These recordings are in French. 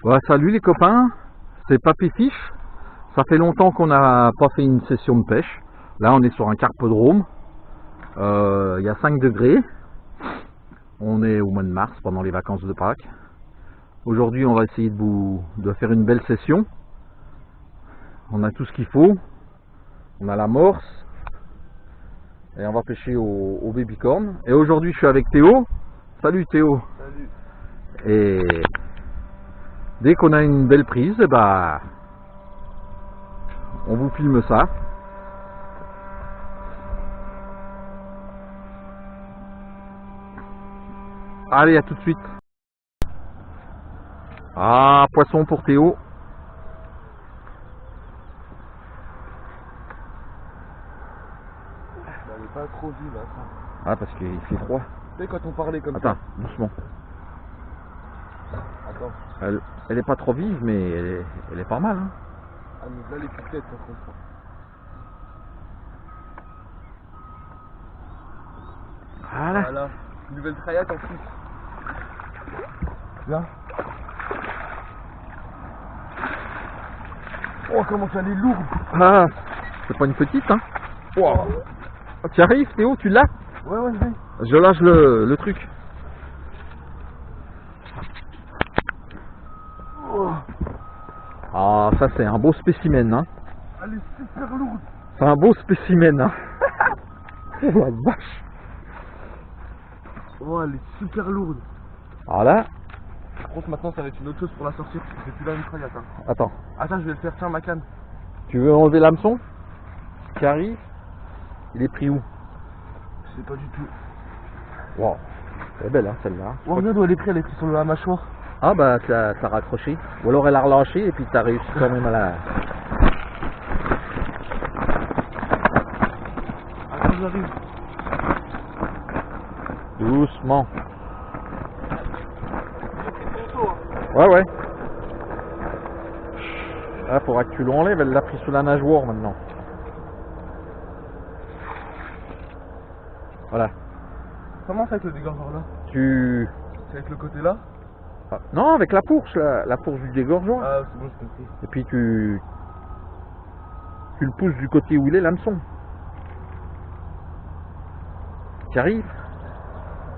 Ouais, salut les copains, c'est Papy Fish. Ça fait longtemps qu'on n'a pas fait une session de pêche. Là on est sur un carpodrome. Il y a 5 degrés. On est au mois de mars pendant les vacances de Pâques. Aujourd'hui on va essayer de faire une belle session. On a tout ce qu'il faut. On a l'amorce. Et on va pêcher au babycorn. Et aujourd'hui je suis avec Théo. Salut Théo. Salut. Et dès qu'on a une belle prise, bah, on vous filme ça. Allez, à tout de suite. Ah, poisson pour Théo. Elle est pas trop vive, attends. Ah, parce qu'il fait froid. Tu sais quand on parlait comme Attends, doucement. ça. Attends. Elle est pas trop vive, mais elle est pas mal. Hein. Ah mais là les petites têtes par contre. Voilà. Voilà. Une nouvelle trayate en plus. Viens. Oh comment ça elle est lourde. Ah, c'est pas une petite, hein. Wow. Tu arrives, Théo, tu l'as? Ouais ouais oui. Je lâche le truc. Oh. Ah, ça c'est un beau spécimen, hein. Elle est super lourde. C'est un beau spécimen, hein. Oh la vache. Oh elle est super lourde. Voilà. Par contre maintenant ça va être une autre chose pour la sortir. C'est plus la même trayate. Hein. Attends. Attends je vais le faire, tiens ma canne. Tu veux enlever l'hameçon qui arrive? Il est pris où? Je sais pas du tout. Wow. Elle est belle, hein, celle-là. Oh regarde où elle est prise sur la mâchoire. Ah bah ça a raccroché. Ou alors elle a relâché et puis t'as réussi quand même à la... Attends j'arrive. Doucement. Ouais ouais. Là faudra que tu l'enlèves, elle l'a pris sous la nageoire maintenant. Voilà. Comment c'est avec le dégorgeur là? Tu... C'est avec le côté là? Ah, non, avec la fourche, la fourche du dégorgeoir. Ah c'est bon j'ai compris. Et puis tu le pousses du côté où il est l'hameçon. Tu arrives?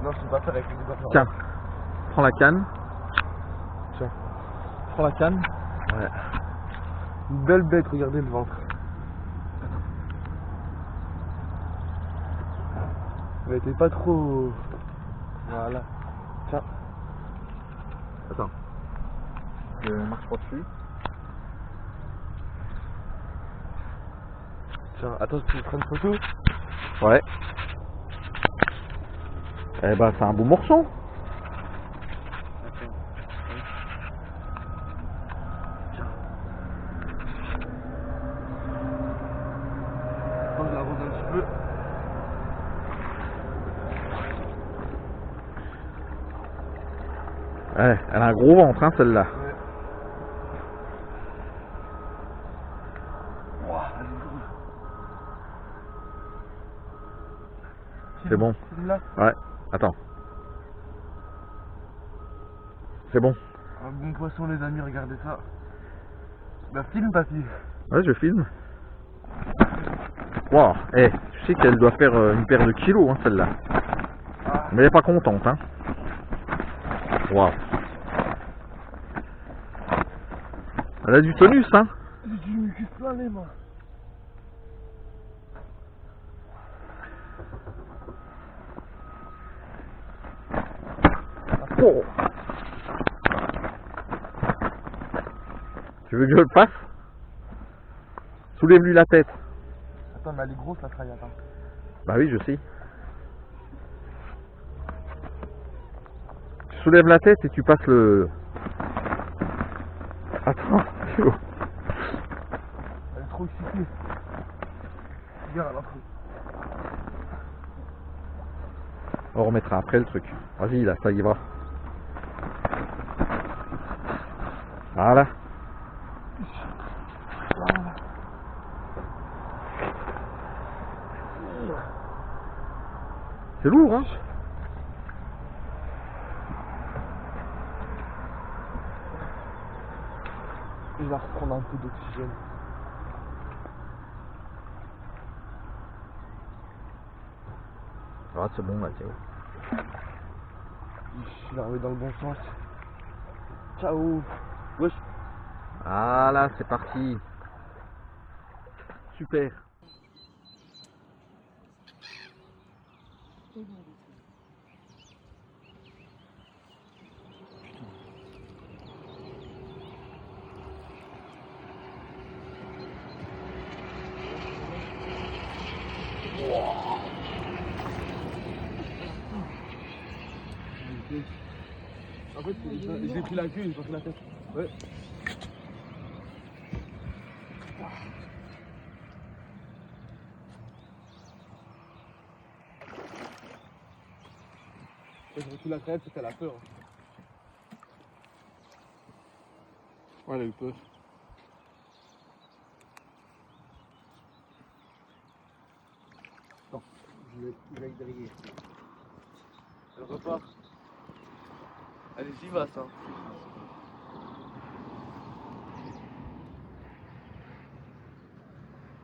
Non je sais pas faire avec le dégorgeur. Tiens, prends la canne. Tiens, prends la canne. Ouais. Une belle bête, regardez le ventre. Elle était pas trop... Voilà. Tiens. Attends. Je marche pas dessus. Tiens, attends, tu prends une photo? Ouais. Eh ben, c'est un beau morceau. Attends, je l'arrose un petit peu. Ouais, elle a un gros ventre, hein, celle-là. Ouais. Wow, elle est lourde. C'est bon. Celle-là, Ouais, attends. C'est bon. un bon poisson les amis, regardez ça. Bah filme papy. Ouais, je filme. Wow, eh, tu sais qu'elle doit faire une paire de kilos, hein, celle-là. Ah. Mais elle est pas contente, hein. Wow. Elle a du tonus, hein. J'ai du mucus plein les mains. Oh. Tu veux que je le fasse? Soulève-lui la tête. Attends mais elle est grosse la trayate. Hein. Bah oui, je sais. Tu soulèves la tête et tu passes le... Attends, Théo. Elle est trop excitée. Regarde elle a pris. On remettra après le truc. Vas-y, là, ça y va. Voilà. C'est lourd, hein. Il va reprendre un peu d'oxygène. Ah, c'est bon, là, Théo. Il est arrivé dans le bon sens. Ciao. Wesh. Voilà, c'est parti. Super. En fait, j'ai pris la queue, j'ai pas pris la tête. Ouais. Quand j'ai pris la tête, c'était la peur. Ouais, elle a eu peur. Attends, je vais derrière. Elle repart. Allez, j'y va, ça.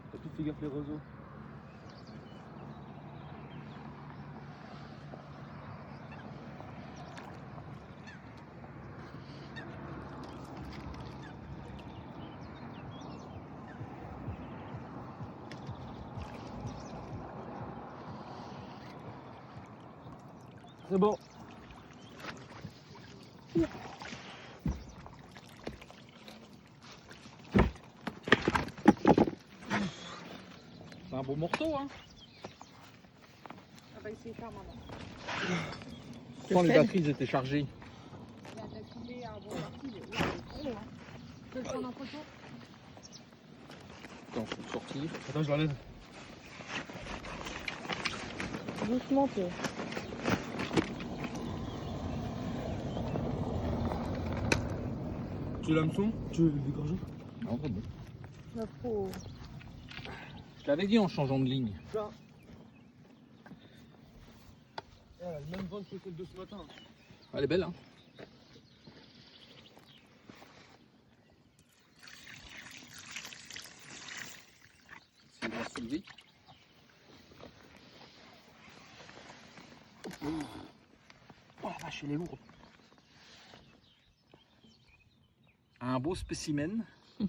T'as tout fait gaffe les roseaux. C'est bon. C'est un beau morceau, hein. On va essayer de faire maman. Quand les batteries étaient chargées. Il a filé un bon parti, mais ouais, c'est trop, hein. Tu peux le prendre en photo? Attends, faut le sortir. Attends, je l'enlève. Doucement, Théo. Tu veux l'hameçon? Tu veux le dégorger? Non, c'est bon. Là, faut... Je t'avais dit en changeant de ligne. Ça. Elle a le même vent que celle de ce matin. Elle est belle, hein. C'est bien soulevé. Oh la vache, elle est lourde. Un beau spécimen. Je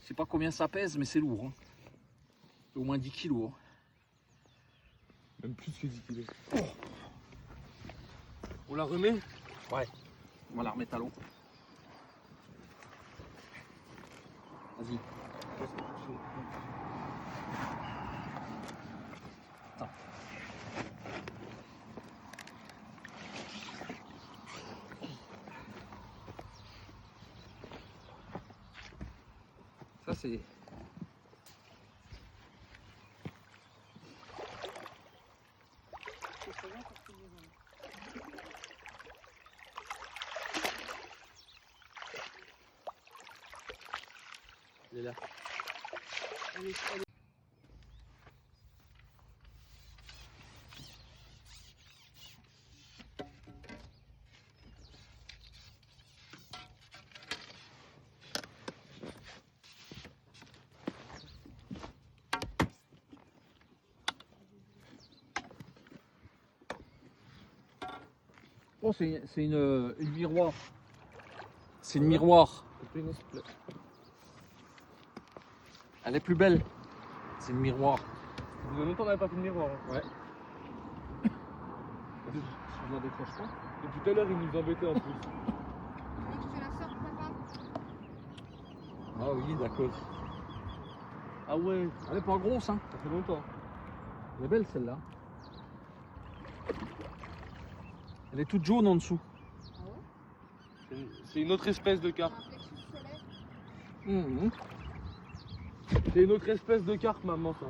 sais pas combien ça pèse, mais c'est lourd. Hein. C'est au moins 10 kilos. Hein. Même plus que 10 kilos. Oh. On la remet? Ouais. On va la remettre à l'eau. Vas-y. Attends. Ça c'est... Elle est là. Allez, allez. Oh, c'est une miroir. C'est une miroir. Elle est plus belle. C'est une miroir. Ça faisait longtemps qu'on n'avait pas fait de miroir. Hein. Ouais. Je la décroche pas. Depuis tout à l'heure, il nous embêtait en plus. Tu fais la sorte, papa? Ah oui, d'accord. Ah ouais, Elle est pas grosse, hein. ça fait longtemps. Elle est belle celle-là. Elle est toute jaune en dessous. Ah ouais? C'est une autre espèce de carpe. Un plexus solaire. Mmh. C'est une autre espèce de carpe, maman, ça.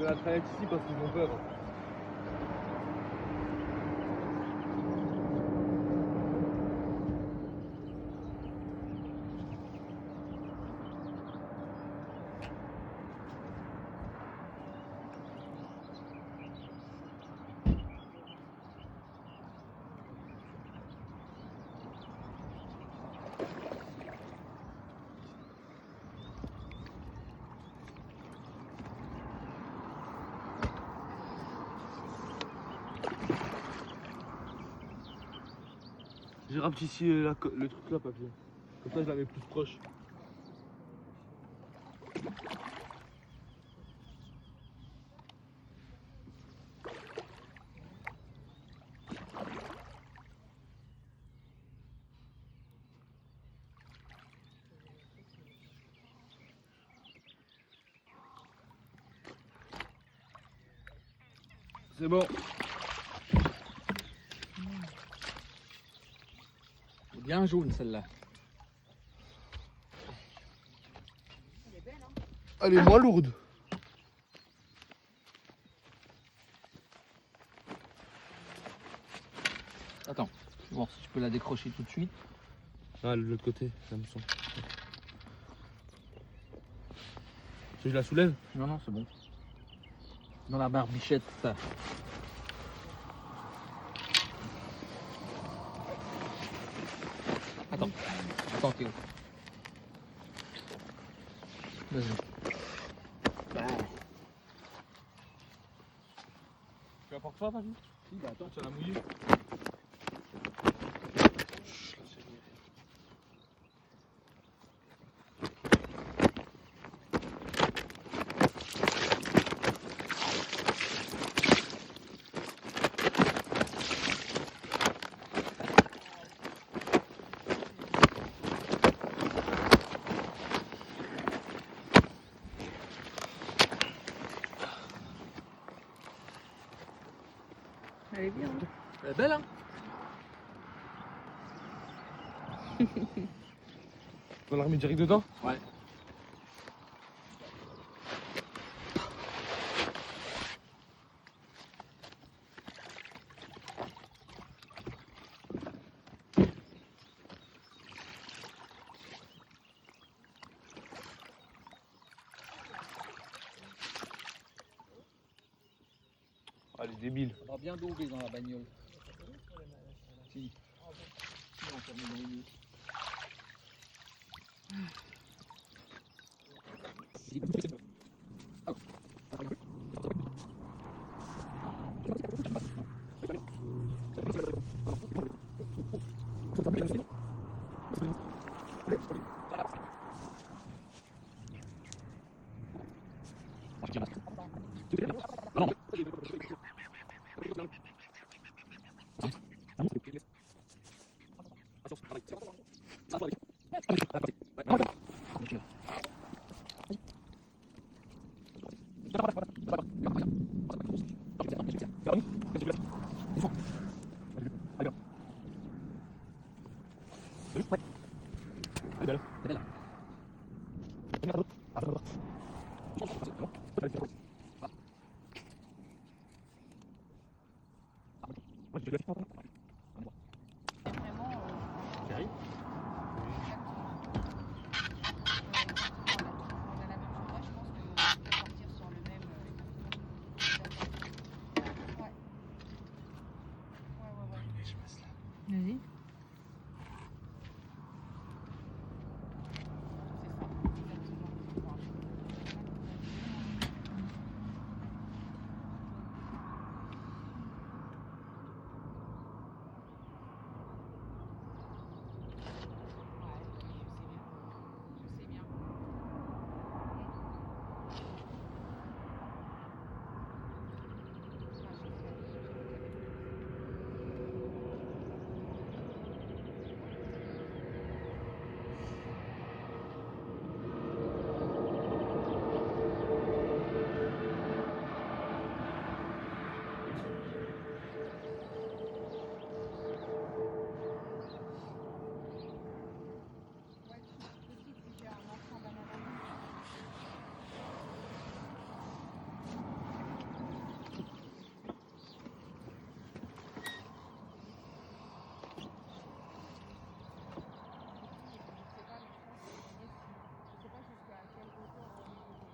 de la traînette ici parce qu'ils ont peur. J'ai rapetissé le truc là, papier. Comme ça, je la mets plus proche. C'est bon. Bien jaune celle-là. Elle est belle, hein. Elle est moins lourde. Attends, je vais voir si je peux la décrocher tout de suite. Ah, de l'autre côté, ça me semble. Tu veux que je la soulève? Non, non, c'est bon. Dans la barbichette, ça. Attends, Théo. Vas-y. Tu vas pas ça, t'as vu? Si, bah attends. Tu vas la mouiller. Elle est bien, hein. Elle est belle, hein? On l'a remis direct dedans? Ouais. Ah, elle est débile. On va bien dober dans la bagnole. Si. Si, on s'en met dans le nez. Vraiment, Thierry? on a la même chose. Moi, je pense que on peut partir sur le même. Ouais. Ouais. Vas-y.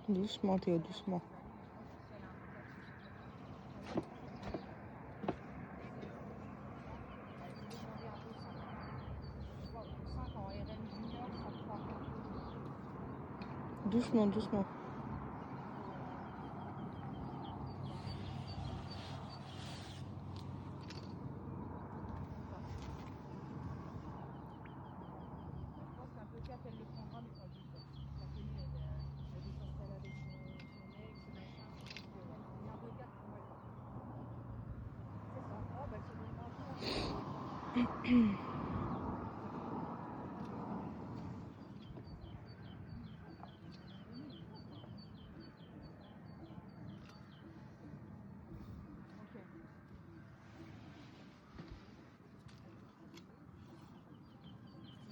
Doucement, Théo, doucement. Doucement, doucement.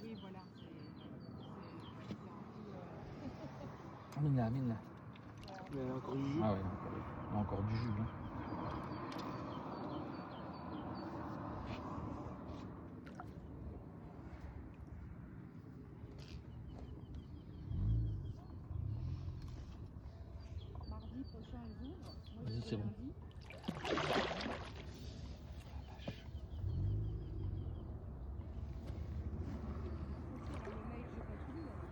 Oui, voilà. Amine-la, amine-la. Il y a encore du jus. Ah ouais, il y a encore du jus. Hein. Mardi prochain, ils ouvrent. Moi, Vas-y, je c'est vais bon. lundi. Le mail, j'ai pas tout lu, alors.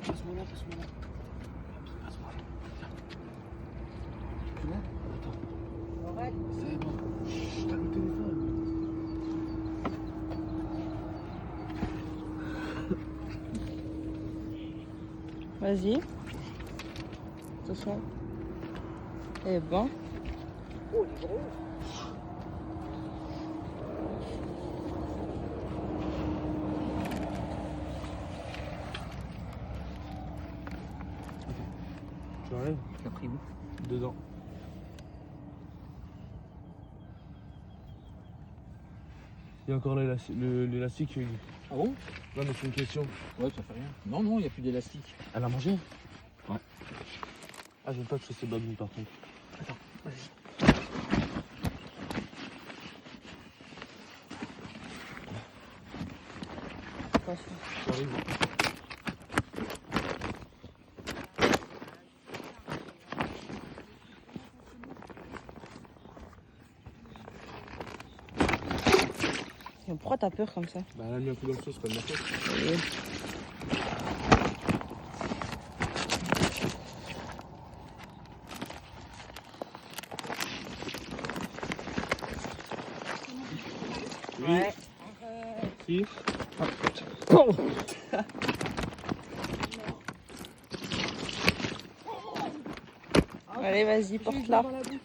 Passe-moi là, passe-moi là. Passe-moi là. Tu vois? Attends. C'est bon. Chut, t'as le téléphone. Vas-y. Attention. Eh ben. Oh, il est gros. Tu enlèves? Tu as pris où? Dedans. Il y a encore l'élastique. Ah bon? Non, mais c'est une question. Ouais, ça fait rien. Non, non, il n'y a plus d'élastique. Elle a mangé? Ouais. Ah, j'aime pas toucher ces babines par contre. Attends, vas-y. Attention. J'arrive. Mais pourquoi t'as peur comme ça? Bah, elle a mis un coup dans le sauce, c'est pas de ma faute. Oui. Ouais. Si. Allez, vas-y, porte-la. Vas-y.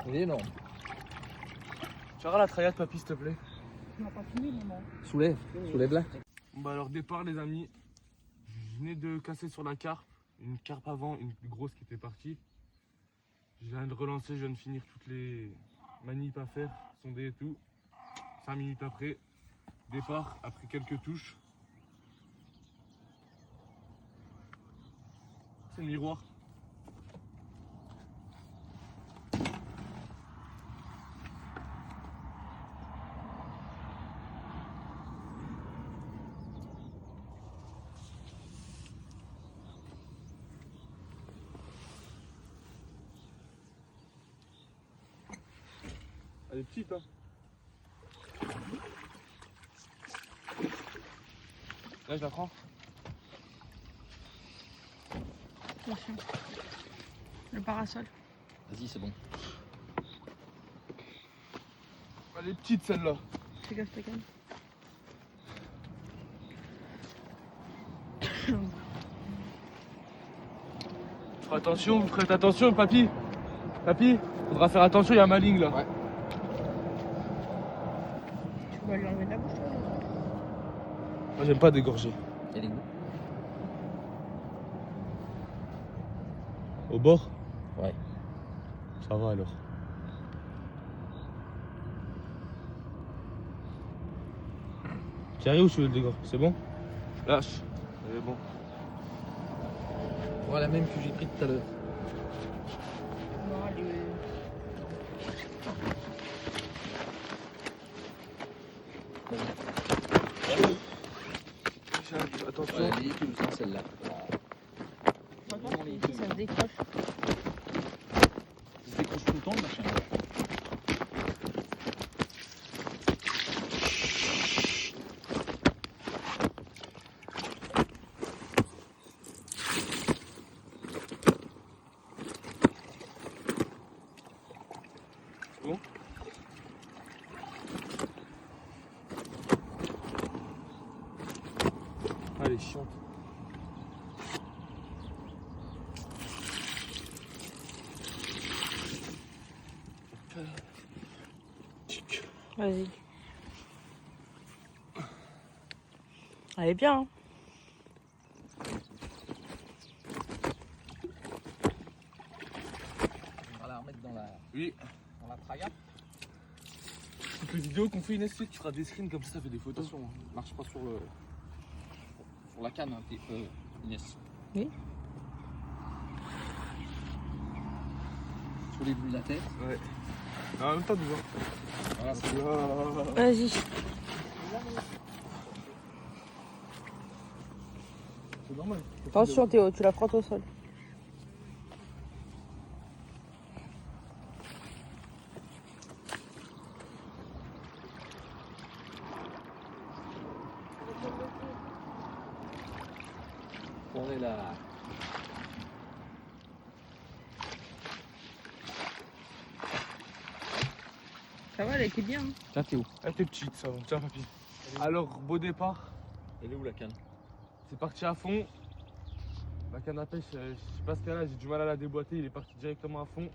Il est énorme. Tu auras la trayade, papy, s'il te plaît. Tu n'as pas fini, maman. Soulève, soulève-la. Bon, bah, alors, départ, les amis. Je venais de casser sur la carpe. Une carpe avant, une plus grosse qui était partie. Je viens de relancer, je viens de finir toutes les manips à faire, sonder et tout. 5 minutes après, départ, après quelques touches. C'est le miroir. Elle est petite, hein. Là, je la prends. Attention. Le parasol. Vas-y, c'est bon. Elle est petite, celle-là. Fais gaffe, ta canne. Fais attention, faites attention, papy. Papy, faudra faire attention, il y a ma ligne là. Ouais. Tu vas lui enlever de la bouche, toi. Moi, j'aime pas dégorger. Elle est où? Au bord? Ouais. Ça va alors. Carré ou je veux le dégor? C'est bon? Lâche. C'est bon. Voilà la même que j'ai pris tout à l'heure. Non, elle est- Attention. Ouais, elle est tout ça, celle-là. Attends, ici, ça se décroche. Ça se décroche tout le temps, le machin. Bon. Allez, chiante. Vas-y. Elle est bien, hein. On va la remettre dans la Oui. traga. Toutes les vidéos qu'on fait, Inès, tu feras des screens comme ça fait des photos. Attention, marche pas sur la canne, hein, Inès. Oui. Sur les bouts de la tête. Ouais. En même temps, devant. Voilà, c'est Vas-y. C'est normal. Attention Théo, tu la frottes au sol. on est là. Ça va, elle était bien. Hein. Tiens Théo. Elle était petite, ça va. Tiens, papy. Alors, beau départ. Elle est où la canne? C'est parti à fond. La canne à pêche, je sais pas ce qu'elle a, j'ai du mal à la déboîter. Il est parti directement à fond.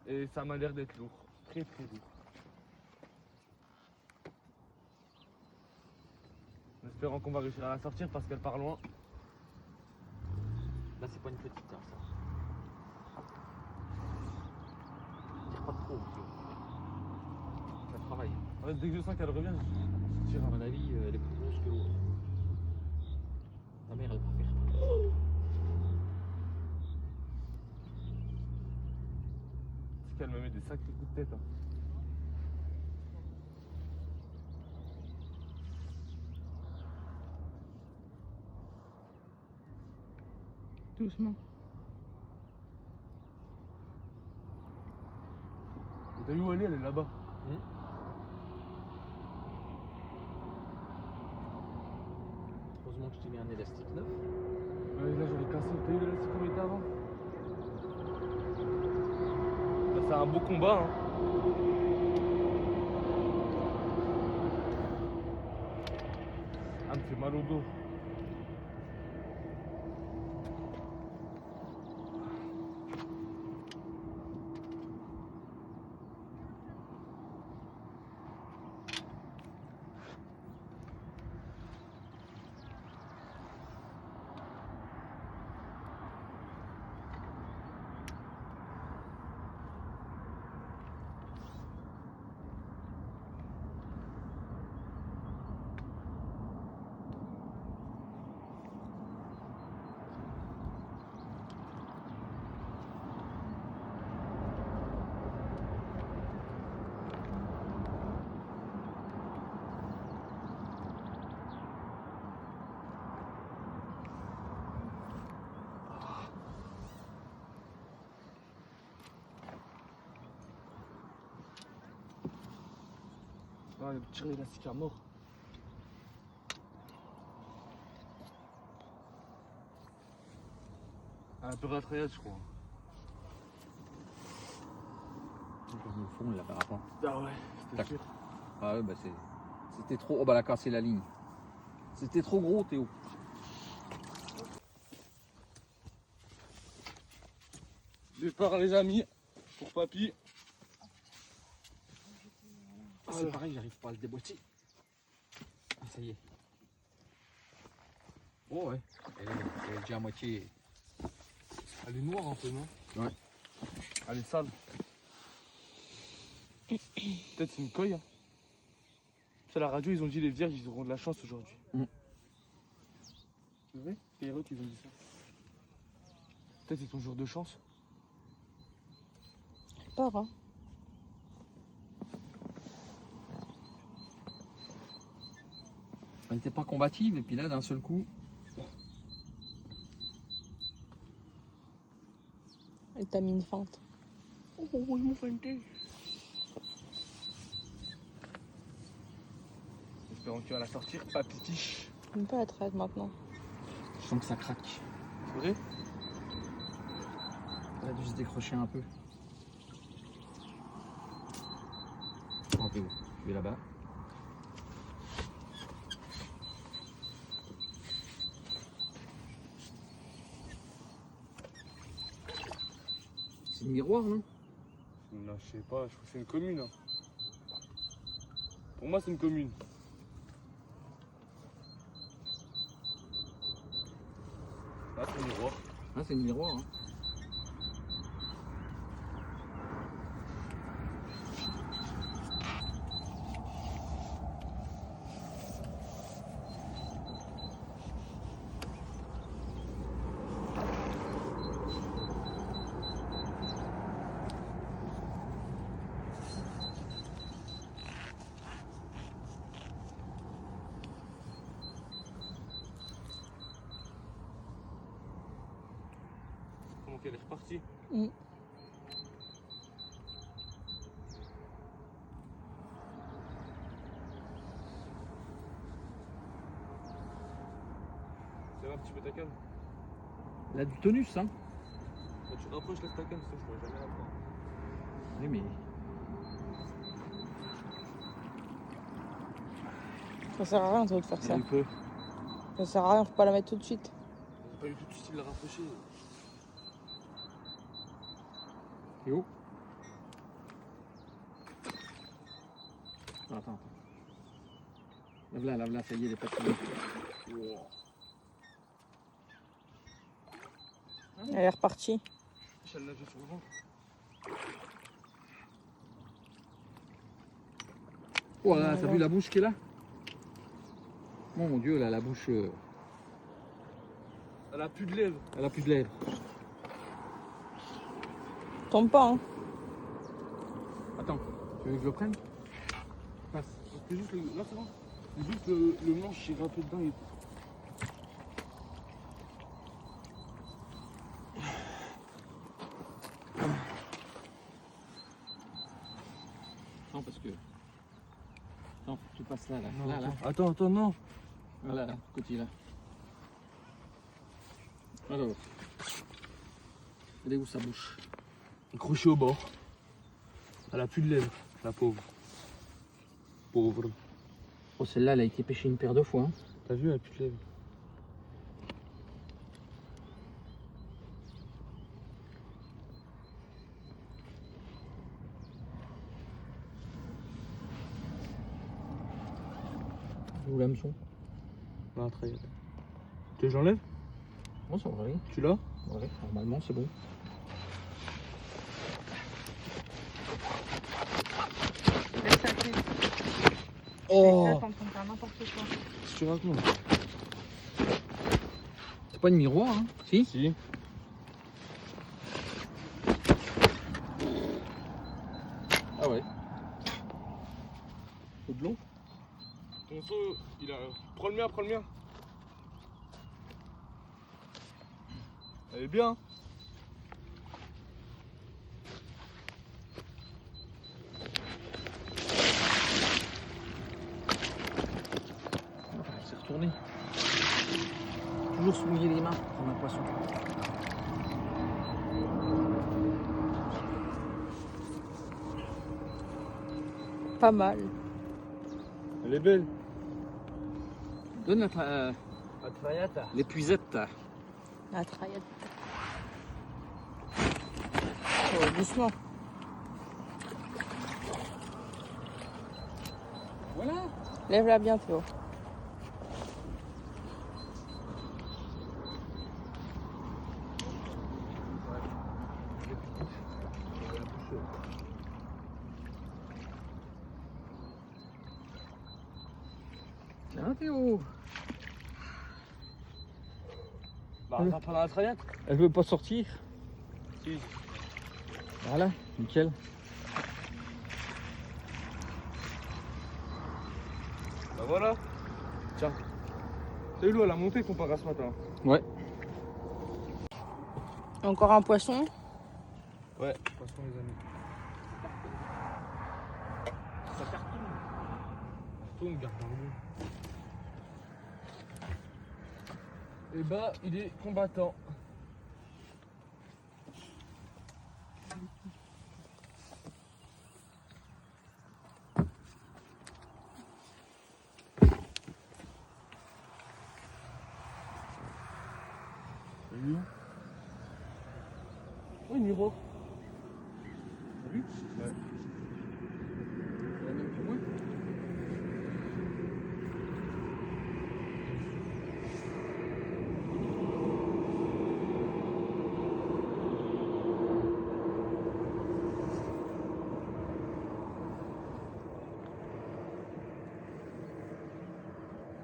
Et ça m'a l'air d'être lourd. Très très lourd. En espérant qu'on va réussir à la sortir parce qu'elle part loin. Là c'est pas une petite, hein, ça. Tire pas trop, Théo. Ça travaille. En fait, dès que je sens qu'elle revient, je tire. À mon avis, elle est plus grosse que l'autre. Ta mère, elle préfère. C'est qu'elle me met des sacrés coups de tête. Hein. Doucement. Et t'as vu où elle est là-bas. Heureusement que je t'ai mis un élastique neuf. Ouais, là j'aurais cassé. T'as vu l'élastique comme il était avant? Là c'est un beau combat. Hein. Ah, me fait mal au dos. Ah, il a tiré l'élastique à mort. Un peu ratrayade, je crois. Au fond, il la verra pas. Ah ouais, c'était Tac. sûr. Ah ouais, bah c'était trop. Oh bah elle a cassé la ligne. C'était trop gros, Théo. Départ les amis, pour papy. C'est pareil, j'arrive pas à le déboîter. Ah, ça y est. Oh ouais, elle est déjà à moitié. Elle est noire un peu, non? Ouais. Elle est sale. Peut-être c'est une coille. Hein. Sur la radio, ils ont dit les vierges, ils auront de la chance aujourd'hui. Mm. C'est vrai? C'est Héros qui ont dit ça. Peut-être c'est ton jour de chance. Pas hein. Elle n'était pas combative et puis là d'un seul coup. Elle t'a mis une feinte. Oh, ils m'ont feinté. Espérons que tu vas la sortir, papy Fiche. Même pas la traite maintenant. Je sens que ça craque. C'est vrai? Elle a dû se décrocher un peu. Oh, t'es où? Je vais là-bas. C'est le miroir, non? Non, je sais pas, je crois que c'est une commune. Hein. Pour moi, c'est une commune. Là, c'est le miroir. Ah, c'est le miroir. Hein. Comment qu'elle est repartie? Mm. C'est un petit peu ta canne. Elle a du tonus, hein? Quand tu rapproches, lève ta canne, sinon je pourrais jamais la prendre. Oui, mais. Ça sert à rien toi de faire ça. Un peu. Ça sert à rien, faut pas la mettre tout de suite. J'ai pas eu tout de suite de la rapprocher. T'es où? Attends. Lave-la, ça y est, elle est pas finie. Wow. Elle est repartie. Elle nageait sur le ventre. Oh là, t'as vu la bouche qu'elle a? Oh mon Dieu, là, la bouche. Elle a plus de lèvres. Elle a plus de lèvres. Tombe pas hein. Attends, tu veux que je le prenne? Passe. C'est juste le. Là, c'est bon. C'est juste le manche, j'ai grimpé dedans et. Non, parce que. Non, faut que tu passes là. Non, Là. Attends, non. Voilà, là, côté là. Alors. Elle est où sa bouche? Accrochée au bord. Elle a plus de lèvres, la pauvre. Pauvre. Oh, celle-là, elle a été pêchée une paire de fois. Hein. T'as vu, elle a plus de lèvres. Où l'hameçon? Là, très bien. Tu veux que j'enlève? Oh, ça va aller. Tu l'as? Ouais, normalement, c'est bon. Laisse ça faire. Oh! Laisse ça, t'es en train de faire n'importe quoi. Qu'est-ce que tu racontes? C'est pas une miroir, hein? Si? Si. Ah ouais. C'est de l'eau? Ton seau, il a. Prends le mien. Elle est bien. Elle s'est retournée. Toujours se mouiller les mains pour prendre un poisson. Pas mal. Elle est belle. Donne La trayata. l'épuisette. La traillette. Oh, doucement. Voilà. Lève-la bien, Théo. va Théo? Bah, on va prendre la trayette. Elle veut pas sortir. Si. Voilà, nickel. Bah voilà. Tiens. T'as eu l'eau, elle a monté comparé à ce matin. Ouais. Encore un poisson. Ouais, poisson les amis. Ça cartonne. Cartonne, garde dans l'eau. Et bah, il est combattant. Salut. Oui, Miro. T'as vu? Ouais. C'est la même que moi.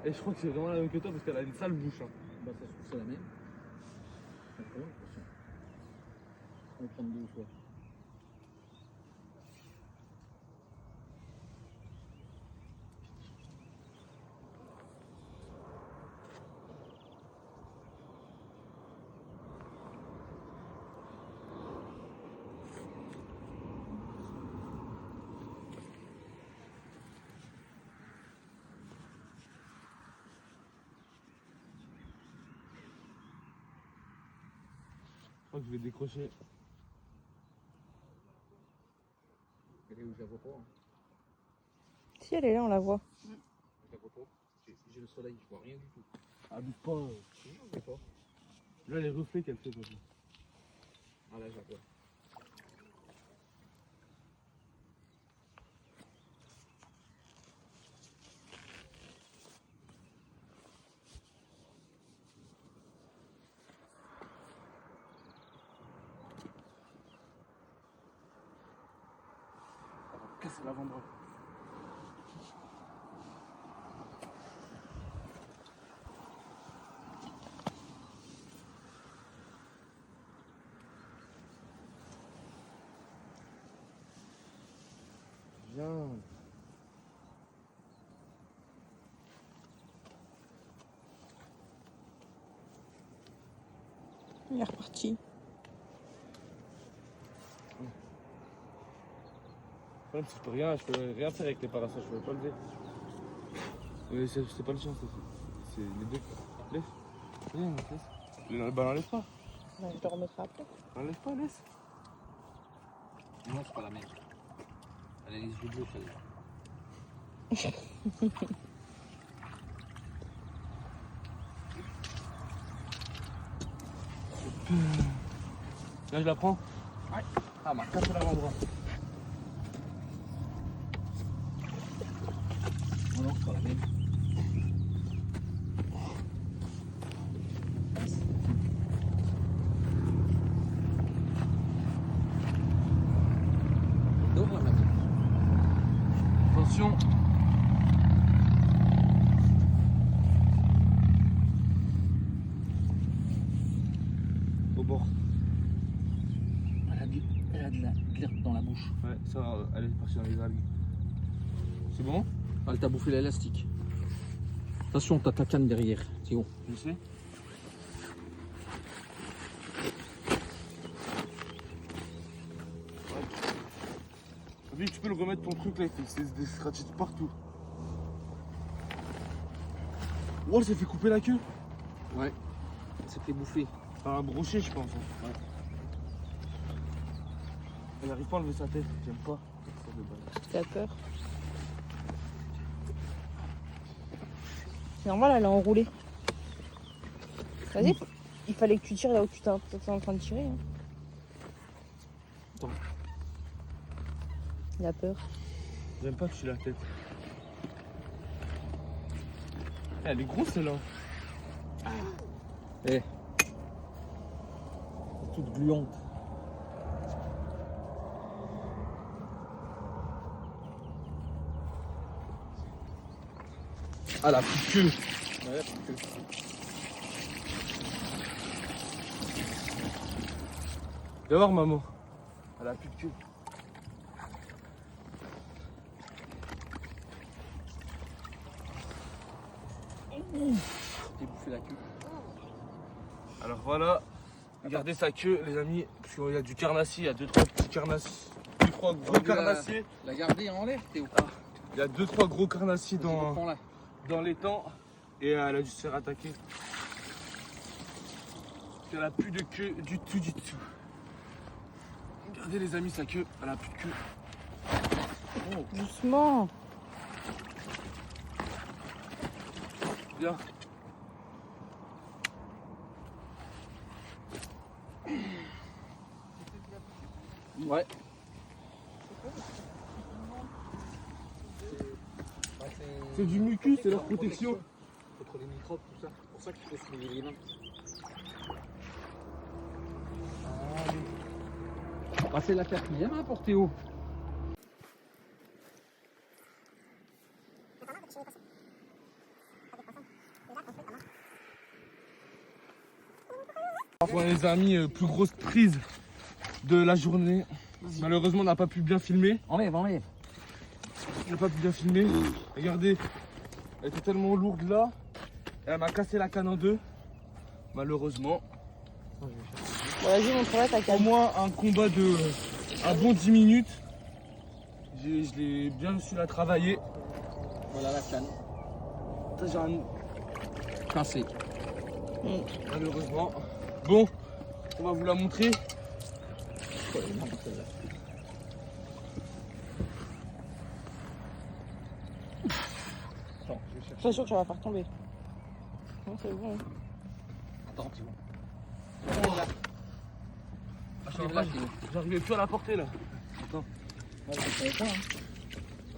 Et je crois que c'est vraiment la même que toi parce qu'elle a une sale bouche. Hein. Bah ça se trouve c'est la même. Attention. On va prendre deux fois. Je crois que je vais décrocher. Elle est où? Je la vois pas. Hein. Si elle est là, on la voit. Je la vois pas. J'ai le soleil, je vois rien du tout. Abuse pas. Non, je vois pas. Là, les reflets qu'elle fait. Papa. Ah là, je la vois. Casser l'avant-bras. Viens. Il est reparti. Le problème, c'est que je peux rien faire avec les parasols, je peux pas lever. Mais c'est pas le chien, c'est les deux. Laisse. Viens, laisse. Bah l'enlève pas. Ouais, je te remettrai après. L'enlève pas, laisse. Non, c'est pas la même. Elle a les yeux bleus, celle-là. Là, je la prends. Ouais. Ah, m'a cassé l'avant-bras. Non, non, c'est pas la même. Non, la même. Attention. Au bord. Elle a de l'herbe dans la bouche. Ouais, ça, elle est partie dans les algues. C'est bon? Elle t'a bouffé l'élastique. Attention, t'as ta canne derrière. C'est bon. Je sais. Vas-y, tu peux le remettre ton truc là, il fait des scratches partout. Oh, elle s'est fait couper la queue. Ouais. Elle s'est fait bouffer. Par un brochet, je pense. Hein. Ouais. Elle n'arrive pas à enlever sa tête, j'aime pas. T'as peur. C'est normal, elle a enroulé. Vas-y, il fallait que tu tires là où tu étais en train de tirer. Hein. Attends. Il a peur. J'aime pas toucher la tête. Elle est grosse celle-là. Eh. Toute gluante. Ah, la petite queue. Ouais, parce que- Viens voir maman. Elle a plus de queue. T'es bouffé la queue. Alors voilà. Regardez sa queue les amis. Parce qu'il y a du carnassier, il y a 2-3 petits carnassiers. 2-3 gros carnassiers. La garder en l'air, Théo. Il y a 2-3 gros carnassiers Prends dans, là. dans l'étang. Et elle a dû se faire attaquer. Elle a plus de queue du tout du tout. Regardez les amis sa queue. Elle a plus de queue. Doucement. Bien. Ouais. C'est du mucus, c'est leur protection. Contre les microbes, tout ça. C'est pour ça qu'il faut se mouiller les mains. Bah, c'est la quatrième hein, pour Théo. Bon les amis, plus grosse prise de la journée. Malheureusement on n'a pas pu bien filmer. Enlève. On n'a pas pu bien filmer. Regardez, elle était tellement lourde là. Et elle m'a cassé la canne en deux. Malheureusement. Bon, vas-y, montre-moi ta Pour canne. moi, un combat de un bon 10 minutes. Je l'ai bien su la travailler. Voilà la canne. Ça, j'ai un... Cassé. Malheureusement. Bon, on va vous la montrer. Attends, je vais Je chercher. suis sûr que tu vas faire tomber. Non, c'est bon. Attends, Théo. J'arrivais plus à la porter là. Ouais, je savais pas, hein.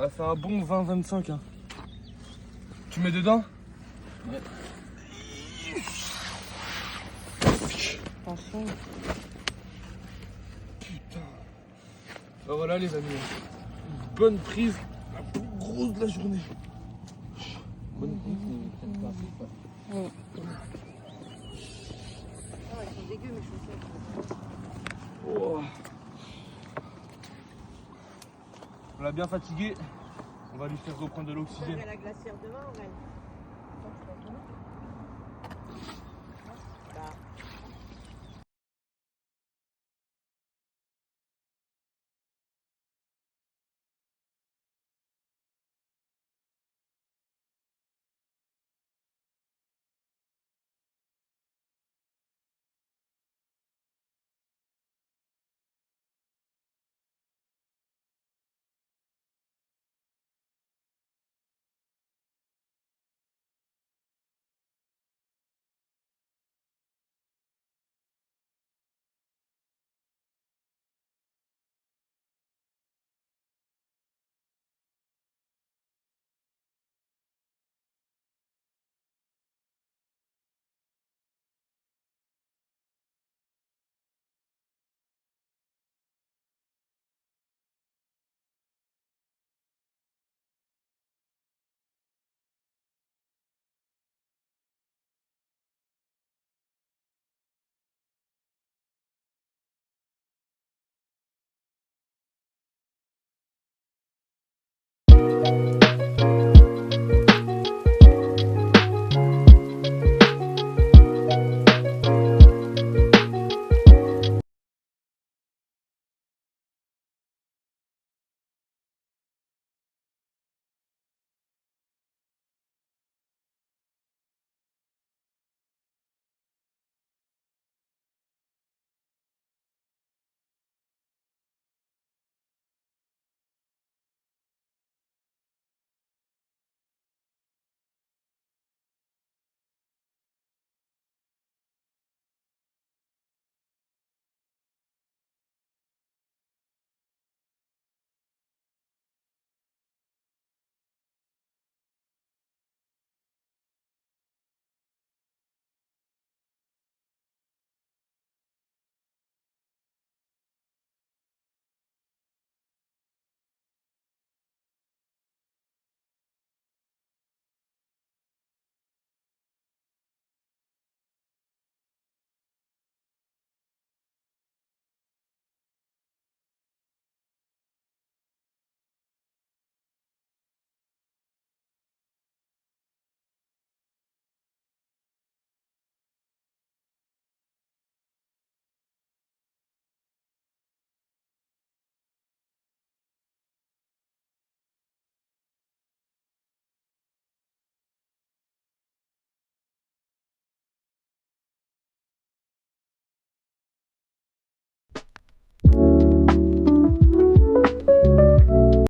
Elle fait un bon 20-25. Hein. Tu mets dedans? Ouais. Attention. Putain. Ben voilà les amis. Une bonne prise. La plus grosse de la journée. Bonne prise, mais peut-être pas assez, quoi. Ah, ils sont dégueux, mes chaussettes. Oh. On l'a bien fatigué. On va lui faire reprendre de Vous l'oxygène. avez la glacière demain, Aurèle?